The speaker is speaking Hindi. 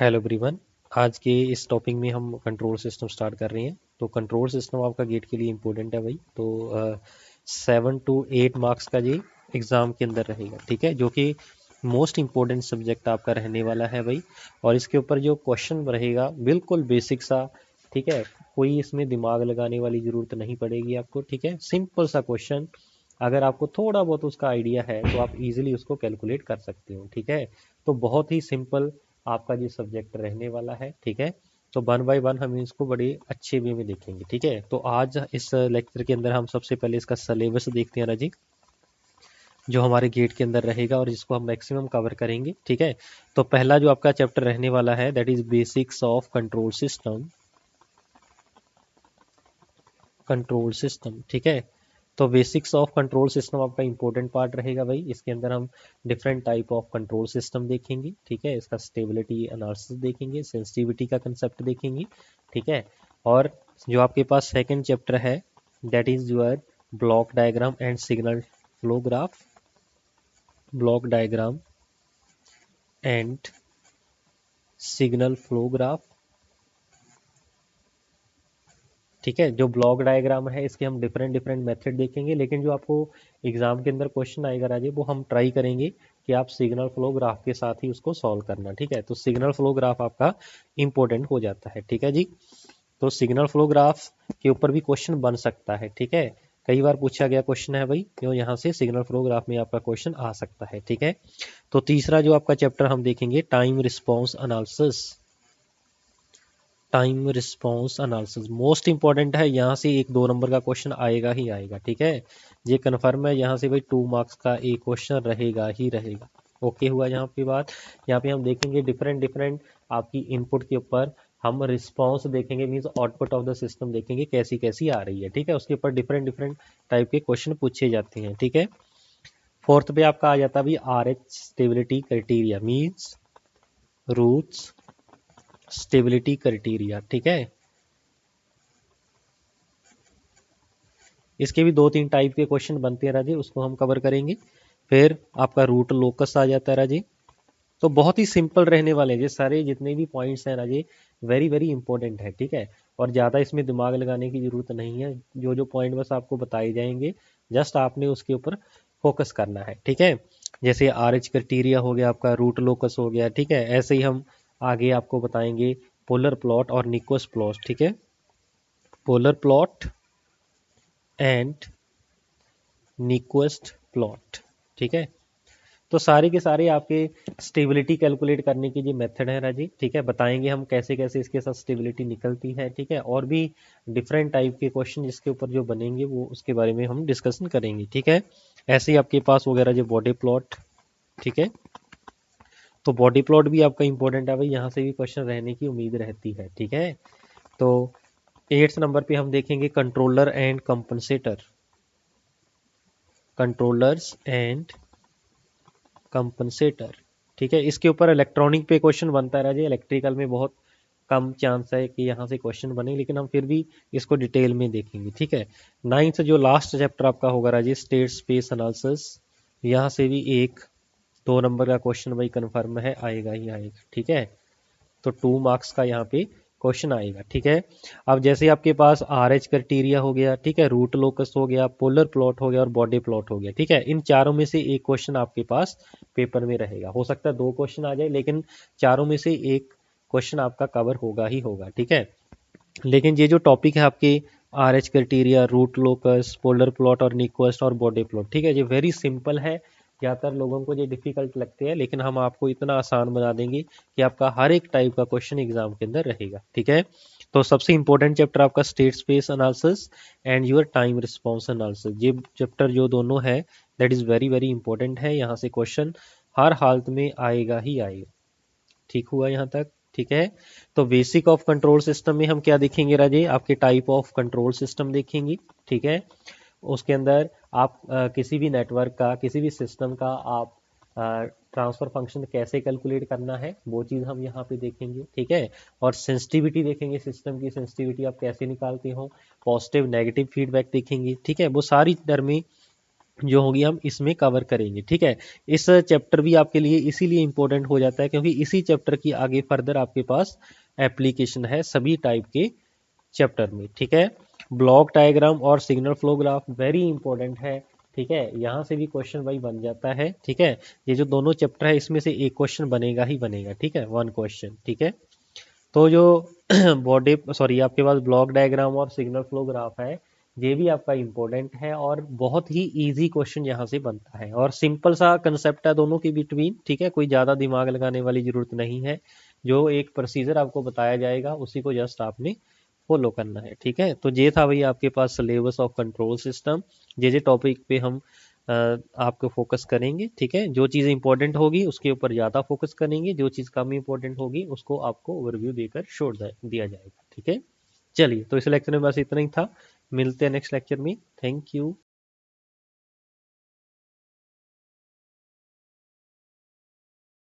Hello everyone. आज के इस टॉपिक में हम कंट्रोल सिस्टम स्टार्ट कर रहे हैं। तो कंट्रोल सिस्टम आपका गेट के लिए इम्पोर्टेंट है भाई। तो 7 to 8 मार्क्स का ये एग्ज़ाम के अंदर रहेगा, ठीक है, जो कि मोस्ट इम्पोर्टेंट सब्जेक्ट आपका रहने वाला है भाई। और इसके ऊपर जो क्वेश्चन रहेगा बिल्कुल बेसिक सा, ठीक है, कोई इसमें दिमाग लगाने वाली ज़रूरत नहीं पड़ेगी आपको, ठीक है। सिंपल सा क्वेश्चन, अगर आपको थोड़ा बहुत उसका आइडिया है तो आप इजीली उसको कैलकुलेट कर सकते हो, ठीक है। तो बहुत ही सिंपल आपका ये सब्जेक्ट रहने वाला है, ठीक है। तो 1 बाय 1 हम इसको बड़े अच्छे वे में देखेंगे, ठीक है। तो आज इस लेक्चर के अंदर हम सबसे पहले इसका सिलेबस देखते हैं राजी, जो हमारे गेट के अंदर रहेगा और जिसको हम मैक्सिमम कवर करेंगे, ठीक है। तो पहला जो आपका चैप्टर रहने वाला है that is basics of control system. Control system, ठीक है। तो बेसिक्स ऑफ कंट्रोल सिस्टम आपका इंपॉर्टेंट पार्ट रहेगा भाई। इसके अंदर हम different type of control system देखेंगे, ठीक है। इसका स्टेबिलिटी एनालिसिस देखेंगे, सेंसिटिविटी का कंसेप्ट देखेंगे, ठीक है। और जो आपके पास सेकंड चैप्टर है that is your block diagram and signal flow graph. Block diagram and signal flow graph, ठीक है। जो ब्लॉक डायग्राम है इसके हम डिफरेंट डिफरेंट मेथड देखेंगे, लेकिन जो आपको एग्जाम के अंदर क्वेश्चन आएगा राजे, वो हम ट्राई करेंगे कि आप सिग्नल फ्लो ग्राफ के साथ ही उसको सॉल्व करना, ठीक है। तो सिग्नल फ्लो ग्राफ आपका इंपॉर्टेंट हो जाता है, ठीक है जी। तो सिग्नल फ्लो ग्राफ के ऊपर भी क्वेश्चन बन सकता है, ठीक है। कई बार पूछा गया क्वेश्चन है भाई, क्यों यहाँ से सिग्नल फ्लो ग्राफ में आपका क्वेश्चन आ सकता है, ठीक है। तो तीसरा जो आपका चैप्टर हम देखेंगे time response analysis. Time response analysis most important है, यहाँ से 1-2 नंबर का क्वेश्चन आएगा ही आएगा, ठीक है। ये कन्फर्म है, यहाँ से भाई 2 मार्क्स का एक क्वेश्चन रहेगा ही रहेगा। ओके हुआ यहाँ पे बात। यहाँ पे हम देखेंगे डिफरेंट डिफरेंट आपकी इनपुट के ऊपर हम रिस्पॉन्स देखेंगे, means output of the system देखेंगे कैसी कैसी आ रही है, ठीक है। उसके ऊपर डिफरेंट डिफरेंट टाइप के क्वेश्चन पूछे जाते हैं, ठीक है। फोर्थ पे आपका आ जाता है भाई RH stability criteria, means Routh's stability criteria, ठीक है। इसके भी 2-3 टाइप के क्वेश्चन बनते हैं राजे, उसको हम कवर करेंगे। फिर आपका रूट लोकस आ जाता है राजे। तो बहुत ही सिंपल रहने वाले हैं ये सारे जितने भी पॉइंट्स हैं राजे, वेरी वेरी इंपॉर्टेंट है, ठीक है। और ज़्यादा इसमें दिमाग लगाने की ज़रूरत नहीं है, जो जो पॉइंट बस आपको बताए जाएंगे, जस्ट आपने उसके ऊपर फोकस करना है, ठीक है। जैसे RH क्राइटेरिया हो गया, आपका रूट लोकस हो गया, ठीक है। ऐसे ही हम आगे आपको बताएंगे पोलर प्लॉट और निकोस प्लॉट, ठीक है। पोलर प्लॉट एंड निक्वेस्ट प्लॉट, ठीक है। तो सारे के सारे आपके स्टेबिलिटी कैलकुलेट करने की जो मेथड है राजी, ठीक है, बताएंगे हम कैसे कैसे इसके साथ स्टेबिलिटी निकलती है, ठीक है। और भी डिफरेंट टाइप के क्वेश्चन जिसके ऊपर जो बनेंगे वो उसके बारे में हम डिस्कशन करेंगे, ठीक है। ऐसे ही आपके पास वगैरह जो बॉडी प्लॉट, ठीक है। तो बॉडी प्लॉट भी आपका इंपॉर्टेंट है भाई, यहाँ से भी क्वेश्चन रहने की उम्मीद रहती है, ठीक है। तो 8th नंबर पे हम देखेंगे controller and compensator. Controllers and compensator, ठीक है। इसके ऊपर इलेक्ट्रॉनिक पे क्वेश्चन बनता है राजे, इलेक्ट्रिकल में बहुत कम चांस है कि यहाँ से क्वेश्चन बने, लेकिन हम फिर भी इसको डिटेल में देखेंगे, ठीक है। 9th जो लास्ट चैप्टर आपका होगा राजे स्टेट स्पेस एनालिसिस, यहाँ से भी 1-2 नंबर का क्वेश्चन भाई कन्फर्म है, आएगा ही आएगा, ठीक है। तो 2 मार्क्स का यहाँ पे क्वेश्चन आएगा, ठीक है। अब जैसे आपके पास RH क्राइटेरिया हो गया, ठीक है, रूट लोकस हो गया, पोलर प्लॉट हो गया और बॉडी प्लॉट हो गया, ठीक है। इन चारों में से एक क्वेश्चन आपके पास पेपर में रहेगा, हो सकता है 2 क्वेश्चन आ जाए, लेकिन चारों में से एक क्वेश्चन आपका कवर होगा ही होगा, ठीक है। लेकिन ये जो टॉपिक है आपके RH criteria, root locus, polar plot और निक्वेस्ट और बॉडी प्लॉट, ठीक है, ये वेरी सिंपल है। ज़्यादातर लोगों को ये डिफिकल्ट लगते हैं, लेकिन हम आपको इतना आसान बना देंगे कि आपका हर एक टाइप का क्वेश्चन एग्जाम के अंदर रहेगा, ठीक है। तो सबसे इंपॉर्टेंट चैप्टर आपका state space analysis and your time response analysis, ये चैप्टर जो दोनों है that is very very important है। यहाँ से क्वेश्चन हर हालत में आएगा ही आएगा, ठीक हुआ यहाँ तक, ठीक है। तो बेसिक ऑफ कंट्रोल सिस्टम में हम क्या देखेंगे राजे, आपके टाइप ऑफ कंट्रोल सिस्टम देखेंगे, ठीक है। उसके अंदर आप किसी भी नेटवर्क का, किसी भी सिस्टम का आप ट्रांसफर फंक्शन कैसे कैलकुलेट करना है वो चीज़ हम यहाँ पे देखेंगे, ठीक है। और सेंसिटिविटी देखेंगे, सिस्टम की सेंसिटिविटी आप कैसे निकालते हो, पॉजिटिव नेगेटिव फीडबैक देखेंगे, ठीक है। वो सारी टर्में जो होगी हम इसमें कवर करेंगे। ठीक है, इस चैप्टर भी आपके लिए इसीलिए इम्पोर्टेंट हो जाता है क्योंकि इसी चैप्टर की आगे फर्दर आपके पास एप्लीकेशन है सभी टाइप के चैप्टर में। ठीक है, ब्लॉक डायग्राम और signal flow graph very important है। ठीक है, यहाँ से भी क्वेश्चन भाई बन जाता है। ठीक है, ये जो दोनों चैप्टर है इसमें से एक क्वेश्चन बनेगा ही बनेगा। ठीक है, वन क्वेश्चन। ठीक है, तो जो बॉडी सॉरी आपके पास ब्लॉक डायग्राम और सिग्नल फ्लो ग्राफ है, ये भी आपका इम्पोर्टेंट है और बहुत ही इजी क्वेश्चन यहाँ से बनता है और सिंपल सा कंसेप्ट है दोनों के बिटवीन। ठीक है, कोई ज़्यादा दिमाग लगाने वाली ज़रूरत नहीं है, जो एक प्रोसीजर आपको बताया जाएगा उसी को जस्ट आपने फॉलो करना है। ठीक है, तो ये था भैया आपके पास सिलेबस ऑफ कंट्रोल सिस्टम। ये टॉपिक पे हम आपको फोकस करेंगे। ठीक है, जो चीज़ इंपॉर्टेंट होगी उसके ऊपर ज़्यादा फोकस करेंगे, जो चीज़ कम इंपॉर्टेंट होगी उसको आपको ओवरव्यू देकर छोड़ दिया जाएगा। ठीक है, चलिए तो इस लेक्चर में बस इतना ही था, मिलते हैं नेक्स्ट लेक्चर में। Thank you.